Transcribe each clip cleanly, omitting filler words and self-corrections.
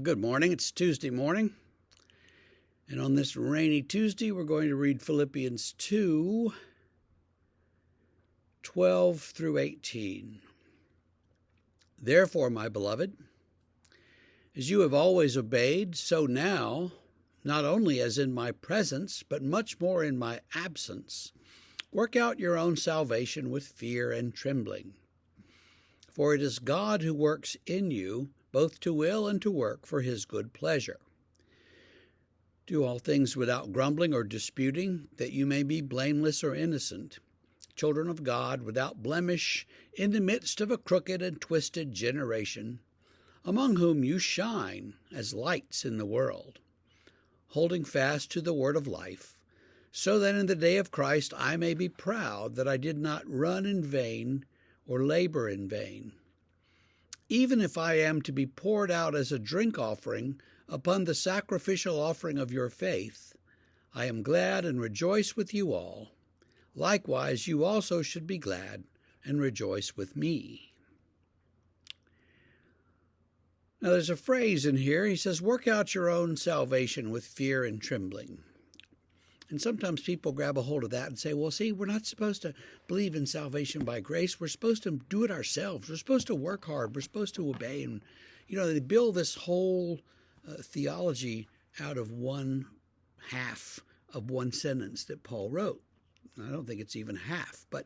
Good morning. It's Tuesday morning. And on this rainy Tuesday, we're going to read Philippians 2:12 through 18. Therefore, my beloved, as you have always obeyed, so now, not only as in my presence, but much more in my absence, work out your own salvation with fear and trembling. For it is God who works in you, both to will and to work for his good pleasure. Do all things without grumbling or disputing, that you may be blameless or innocent, children of God without blemish, in the midst of a crooked and twisted generation, among whom you shine as lights in the world, holding fast to the word of life, so that in the day of Christ I may be proud that I did not run in vain or labor in vain. Even if I am to be poured out as a drink offering upon the sacrificial offering of your faith, I am glad and rejoice with you all. Likewise, you also should be glad and rejoice with me. Now, there's a phrase in here. He says, work out your own salvation with fear and trembling. And sometimes people grab a hold of that and say, well, see, we're not supposed to believe in salvation by grace. We're supposed to do it ourselves. We're supposed to work hard. We're supposed to obey. And, they build this whole theology out of one half of one sentence that Paul wrote. I don't think it's even half. But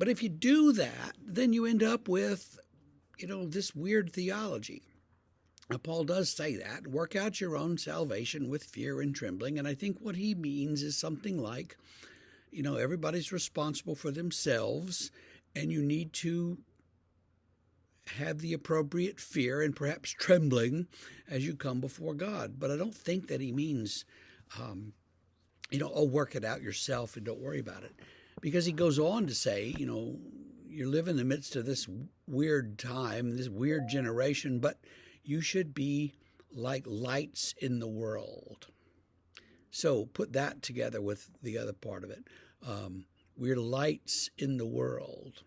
if you do that, then you end up with, this weird theology. Now, Paul does say that, work out your own salvation with fear and trembling. And I think what he means is something like, everybody's responsible for themselves, and you need to have the appropriate fear and perhaps trembling as you come before God. But I don't think that he means, work it out yourself and don't worry about it. Because he goes on to say, you live in the midst of this weird time, this weird generation, but you should be like lights in the world. So put that together with the other part of it. We're lights in the world.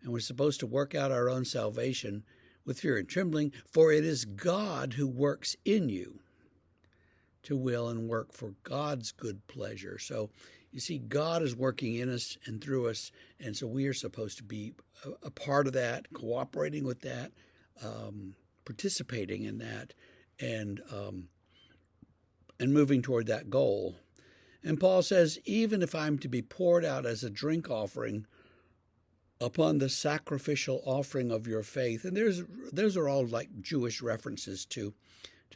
And we're supposed to work out our own salvation with fear and trembling, for it is God who works in you to will and work for God's good pleasure. So you see, God is working in us and through us, and so we are supposed to be a part of that, cooperating with that, participating in that, and moving toward that goal. And Paul says, even if I'm to be poured out as a drink offering upon the sacrificial offering of your faith, and those are all like Jewish references to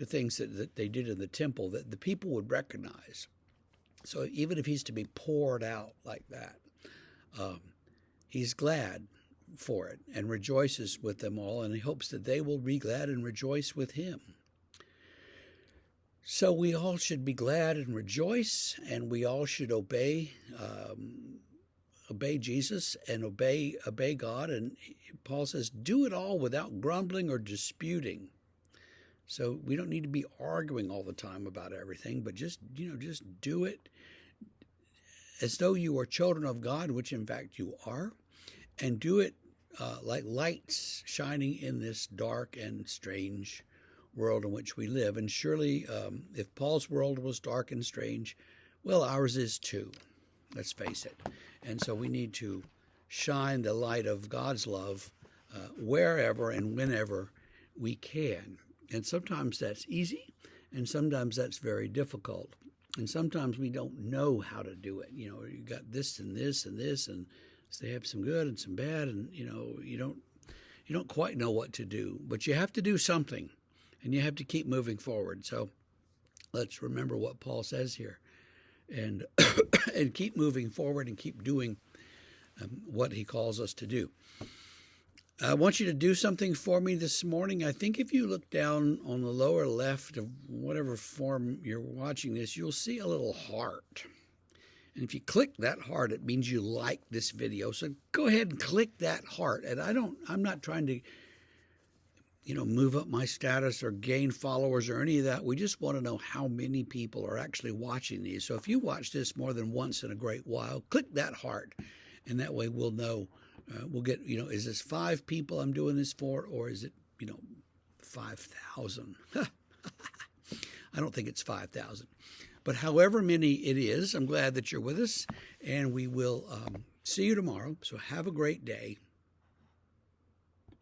things that they did in the temple that the people would recognize. So even if he's to be poured out like that, he's glad for it and rejoices with them all, and he hopes that they will be glad and rejoice with him. So we all should be glad and rejoice, and we all should obey Jesus and obey God. And Paul says, do it all without grumbling or disputing. So we don't need to be arguing all the time about everything, but just do it as though you are children of God, which in fact you are, and do it like lights shining in this dark and strange world in which we live. And surely if Paul's world was dark and strange, well, ours is too. Let's face it. And so we need to shine the light of God's love wherever and whenever we can. And sometimes that's easy, and sometimes that's very difficult. And sometimes we don't know how to do it. You got this and this and this, and so they have some good and some bad, and you don't quite know what to do. But you have to do something, and you have to keep moving forward. So let's remember what Paul says here, and and keep moving forward and keep doing what he calls us to do. I want you to do something for me this morning. I think if you look down on the lower left of whatever form you're watching this, you'll see a little heart. And if you click that heart, it means you like this video. So go ahead and click that heart. And I'm not trying to, move up my status or gain followers or any of that. We just want to know how many people are actually watching these. So if you watch this more than once in a great while, click that heart. And that way we'll know. We'll get, is this 5 people I'm doing this for, or is it, 5,000. I don't think it's 5,000. But however many it is, I'm glad that you're with us, and we will see you tomorrow. So have a great day.